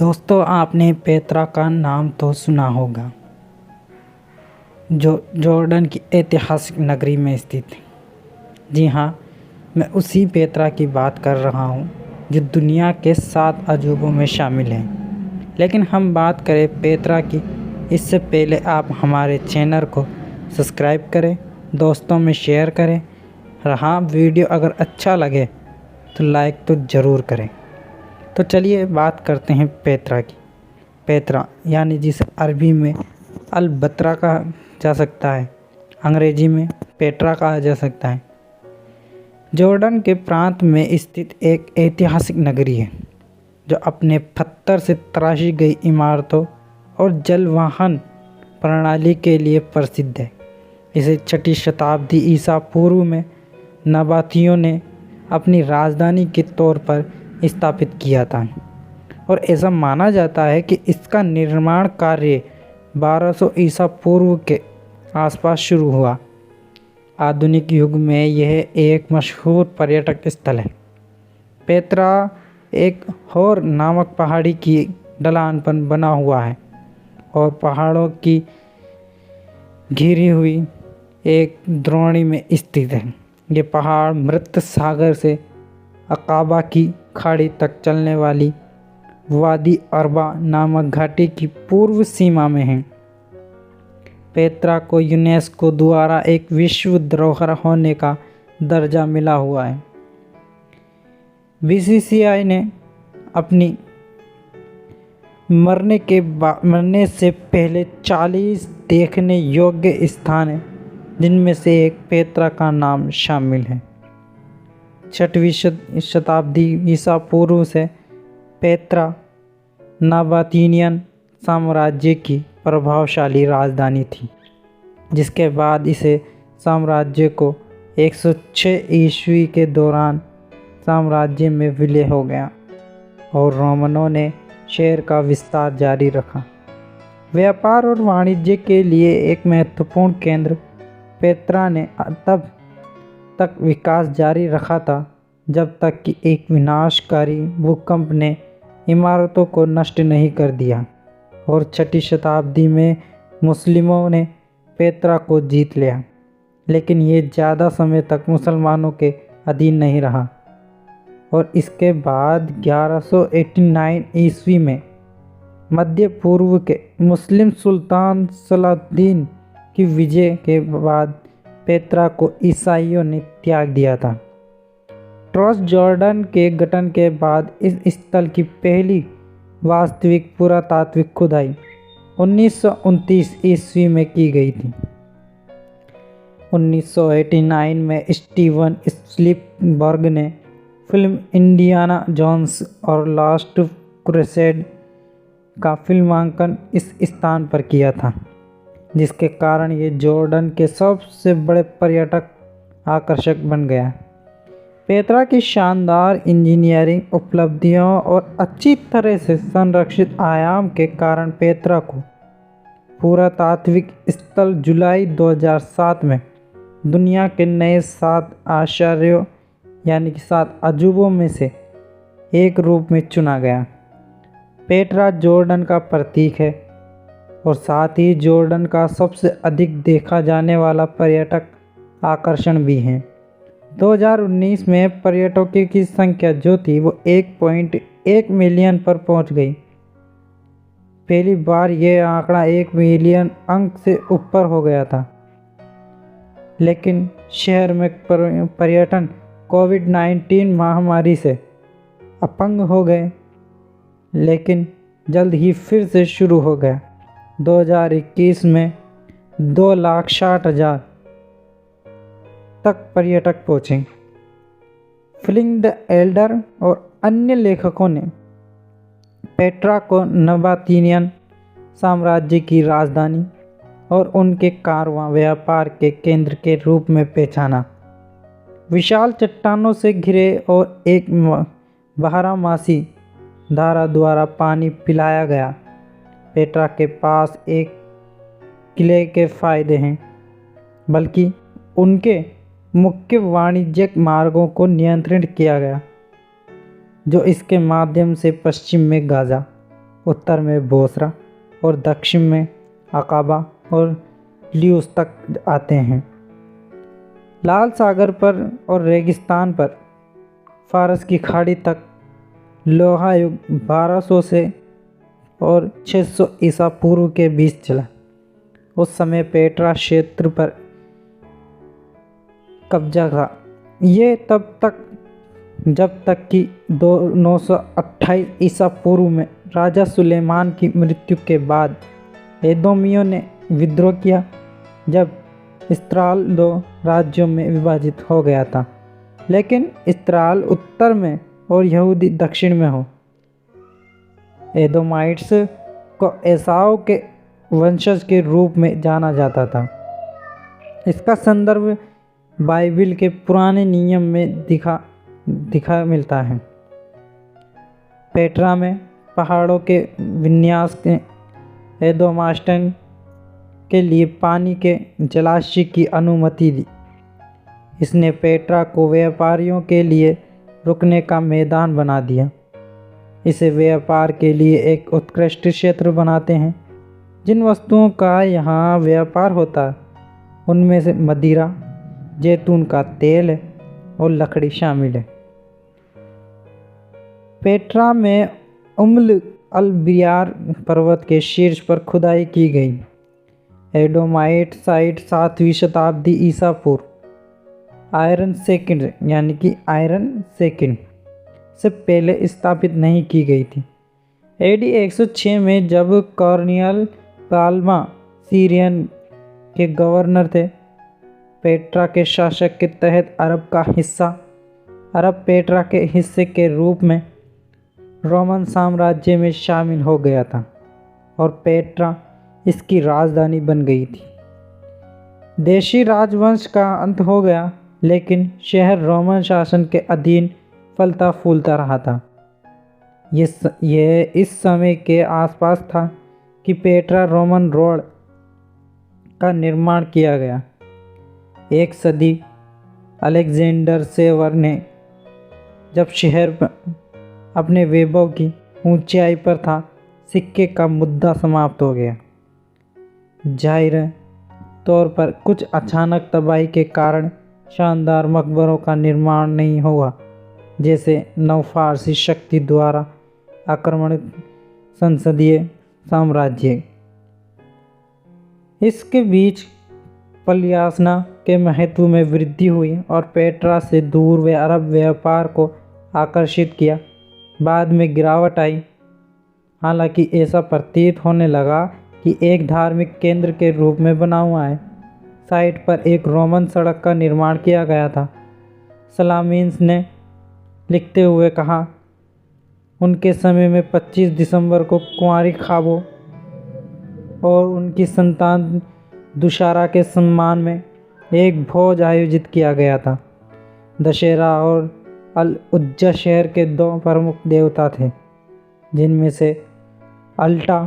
दोस्तों, आपने पेत्रा का नाम तो सुना होगा, जो जॉर्डन की ऐतिहासिक नगरी में स्थित है। जी हाँ, मैं उसी पेत्रा की बात कर रहा हूँ जो दुनिया के 7 अजूबों में शामिल है। लेकिन हम बात करें पेत्रा की, इससे पहले आप हमारे चैनल को सब्सक्राइब करें, दोस्तों में शेयर करें और हाँ, वीडियो अगर अच्छा लगे तो लाइक तो ज़रूर करें। तो चलिए बात करते हैं पेत्रा की। पेत्रा यानी जिसे अरबी में अल-बत्रा कहा जा सकता है, अंग्रेजी में पेट्रा कहा जा सकता है। जॉर्डन के प्रांत में स्थित एक ऐतिहासिक नगरी है जो अपने पत्थर से तराशी गई इमारतों और जलवाहन प्रणाली के लिए प्रसिद्ध है। इसे 6वीं शताब्दी ईसा पूर्व में नबातियों ने अपनी राजधानी के तौर पर स्थापित किया था और ऐसा माना जाता है कि इसका निर्माण कार्य 1200 ईसा पूर्व के आसपास शुरू हुआ। आधुनिक युग में यह एक मशहूर पर्यटक स्थल है। पेत्रा एक होर नामक पहाड़ी की ढलान पर बना हुआ है और पहाड़ों की घिरी हुई एक द्रोणी में स्थित है। ये पहाड़ मृत सागर से अकाबा की खाड़ी तक चलने वाली वादी अरबा नामक घाटी की पूर्व सीमा में है। पेत्रा को यूनेस्को द्वारा एक विश्व धरोहर होने का दर्जा मिला हुआ है। बीसीसीआई ने अपनी मरने से पहले 40 देखने योग्य स्थान है, जिनमें से एक पेत्रा का नाम शामिल है। 6वीं शताब्दी ईसा पूर्व से पेत्रा नाबातीनियन साम्राज्य की प्रभावशाली राजधानी थी, जिसके बाद इसे साम्राज्य को 106 ईस्वी के दौरान साम्राज्य में विलय हो गया और रोमनों ने शहर का विस्तार जारी रखा। व्यापार और वाणिज्य के लिए एक महत्वपूर्ण केंद्र, पेत्रा ने तब तक विकास जारी रखा था जब तक कि एक विनाशकारी भूकंप ने इमारतों को नष्ट नहीं कर दिया और 6वीं शताब्दी में मुस्लिमों ने पेत्रा को जीत लिया। लेकिन ये ज़्यादा समय तक मुसलमानों के अधीन नहीं रहा और इसके बाद 1189 ईस्वी में मध्य पूर्व के मुस्लिम सुल्तान सलाहुद्दीन की विजय के बाद पेत्रा को ईसाइयों ने त्याग दिया था। ट्रांसजॉर्डन के गठन के बाद इस स्थल की पहली वास्तविक पुरातात्विक खुदाई 1929 ईस्वी में की गई थी। 1989 में स्टीवन स्पीलबर्ग ने फिल्म इंडियाना जोन्स और लास्ट क्रूसेड का फिल्मांकन इस स्थान पर किया था, जिसके कारण ये जॉर्डन के सबसे बड़े पर्यटक आकर्षक बन गया। पेत्रा की शानदार इंजीनियरिंग उपलब्धियों और अच्छी तरह से संरक्षित आयाम के कारण पेत्रा को पुरातात्विक स्थल जुलाई 2007 में दुनिया के नए 7 आश्चर्यों यानी कि 7 अजूबों में से एक रूप में चुना गया। पेत्रा जॉर्डन का प्रतीक है और साथ ही जॉर्डन का सबसे अधिक देखा जाने वाला पर्यटक आकर्षण भी है। 2019 में पर्यटकों की संख्या जो थी वो 1.1 मिलियन पर पहुंच गई। पहली बार ये आंकड़ा 1 मिलियन अंक से ऊपर हो गया था। लेकिन शहर में पर्यटन कोविड-19 महामारी से अपंग हो गए, लेकिन जल्द ही फिर से शुरू हो गया। 2021 में 2,60,000 तक पर्यटक पहुँचे। फ्लिंग द एल्डर और अन्य लेखकों ने पेट्रा को नबातीनियन साम्राज्य की राजधानी और उनके कारवां व्यापार के केंद्र के रूप में पहचाना। विशाल चट्टानों से घिरे और एक बारहमासी धारा द्वारा पानी पिलाया गया, पेट्रा के पास एक किले के फायदे हैं, बल्कि उनके मुख्य वाणिज्यिक मार्गों को नियंत्रित किया गया, जो इसके माध्यम से पश्चिम में गाज़ा, उत्तर में बोसरा और दक्षिण में अकाबा और लियूस तक आते हैं। लाल सागर पर और रेगिस्तान पर फारस की खाड़ी तक लोहा युग 1200 से और 600 ईसा पूर्व के बीच चला। उस समय पेट्रा क्षेत्र पर कब्जा था। ये तब तक जब तक कि 928 ईसा पूर्व में राजा सुलेमान की मृत्यु के बाद एदोमियों ने विद्रोह किया, जब इस्राएल 2 राज्यों में विभाजित हो गया था, लेकिन इस्राएल उत्तर में और यहूदी दक्षिण में हो। एदोमाइट्स को एसाव के वंशज के रूप में जाना जाता था। इसका संदर्भ बाइबिल के पुराने नियम में दिखा मिलता है। पेट्रा में पहाड़ों के विन्यास के एदोमास्टन के लिए पानी के जलाशय की अनुमति दी। इसने पेट्रा को व्यापारियों के लिए रुकने का मैदान बना दिया। इसे व्यापार के लिए एक उत्कृष्ट क्षेत्र बनाते हैं। जिन वस्तुओं का यहाँ व्यापार होता है उनमें से मदिरा, जैतून का तेल और लकड़ी शामिल है। पेट्रा में उम्ल अल बियार पर्वत के शीर्ष पर खुदाई की गई। एडोमाइट साइट 7वीं शताब्दी ईसा पूर्व आयरन सेकंड से पहले स्थापित नहीं की गई थी। एडी 106 में जब कॉर्नियल पाल्मा सीरियन के गवर्नर थे, पेट्रा के शासक के तहत अरब पेट्रा के हिस्से के रूप में रोमन साम्राज्य में शामिल हो गया था और पेट्रा इसकी राजधानी बन गई थी। देशी राजवंश का अंत हो गया, लेकिन शहर रोमन शासन के अधीन फलता फूलता रहा था। यह इस समय के आसपास था कि पेट्रा रोमन रोड का निर्माण किया गया। एक सदी अलेक्जेंडर सेवर ने जब शहर अपने वैभव की ऊंचाई पर था, सिक्के का मुद्दा समाप्त हो गया। जाहिर तौर पर कुछ अचानक तबाही के कारण शानदार मकबरों का निर्माण नहीं हुआ, जैसे नवफारसी शक्ति द्वारा आक्रमण संसदीय साम्राज्य। इसके बीच पलियासना के महत्व में वृद्धि हुई और पेट्रा से दूर वे अरब व्यापार को आकर्षित किया। बाद में गिरावट आई। हालांकि ऐसा प्रतीत होने लगा कि एक धार्मिक केंद्र के रूप में बना हुआ है। साइट पर एक रोमन सड़क का निर्माण किया गया था। सलामीन्स ने लिखते हुए कहा, उनके समय में 25 दिसंबर को कुंवारी खाबो और उनकी संतान दुशारा के सम्मान में एक भोज आयोजित किया गया था। दशहरा और अल उज्जा शहर के 2 प्रमुख देवता थे, जिनमें से अल्टा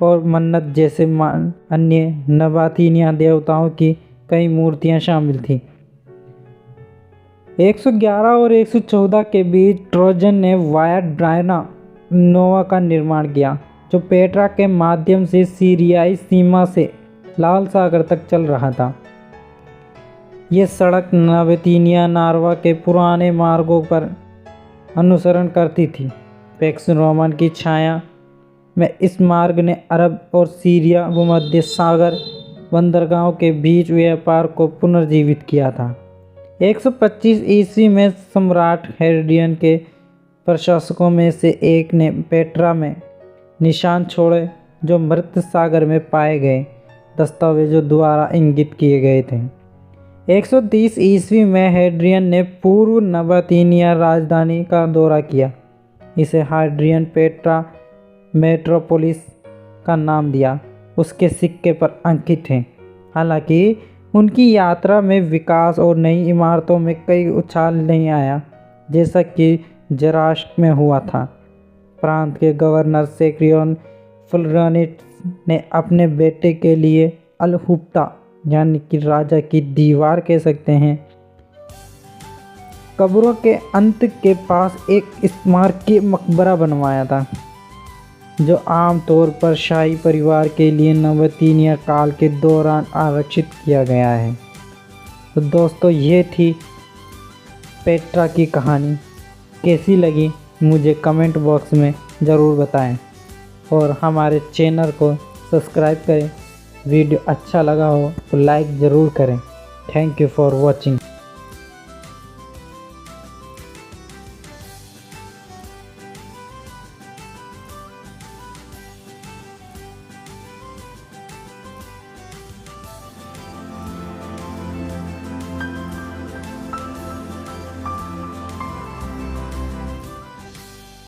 और मन्नत जैसे अन्य नबातीनिया देवताओं की कई मूर्तियां शामिल थीं। 111 और 114 के बीच ट्रोजन ने वाया ड्रायना नोवा का निर्माण किया, जो पेट्रा के माध्यम से सीरियाई सीमा से लाल सागर तक चल रहा था। यह सड़क नबातीनिया नार्वा के पुराने मार्गों पर अनुसरण करती थी। पैक्स रोमन की छाया में इस मार्ग ने अरब और सीरिया भूमध्य सागर बंदरगाहों के बीच व्यापार को पुनर्जीवित किया था। 125 ईस्वी में सम्राट हेड्रियन के प्रशासकों में से एक ने पेट्रा में निशान छोड़े, जो मृत सागर में पाए गए दस्तावेजों द्वारा इंगित किए गए थे। 130 ईस्वी में हेड्रियन ने पूर्व नबातीनिया राजधानी का दौरा किया। इसे हाड्रियन पेट्रा मेट्रोपोलिस का नाम दिया, उसके सिक्के पर अंकित हैं। हालांकि उनकी यात्रा में विकास और नई इमारतों में कई उछाल नहीं आया, जैसा कि जराश्ट में हुआ था। प्रांत के गवर्नर सेक्रियन फुलरानिट्स ने अपने बेटे के लिए अल-हुप्ता यानी कि राजा की दीवार कह सकते हैं, कब्रों के अंत के पास एक स्मारकीय मकबरा बनवाया था। जो आमतौर पर शाही परिवार के लिए नवतीनिया काल के दौरान आरक्षित किया गया है। तो दोस्तों, ये थी पेट्रा की कहानी। कैसी लगी मुझे कमेंट बॉक्स में ज़रूर बताएं और हमारे चैनल को सब्सक्राइब करें। वीडियो अच्छा लगा हो तो लाइक ज़रूर करें। Thank you for watching.